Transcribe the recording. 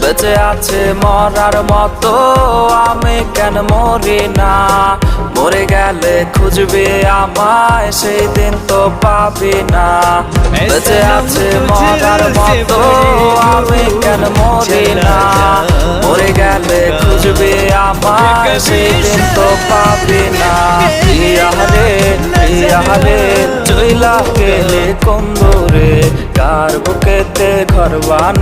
বেঁচে আছে মরার মতো, আমি কেন মরি না? মরে গেলে খুঁজবে আমায়, সেই দিন তো পাবি না। বেঁচে আছে মরার মতো, আমি কেন মরি না? মরে গেলে খুঁজবে আমায়, সেই দিন তো পাবি না। ইয়ারে ইয়ারে চইলা গেলে কোন দূরে, কার বুকেতে ঘর বানা।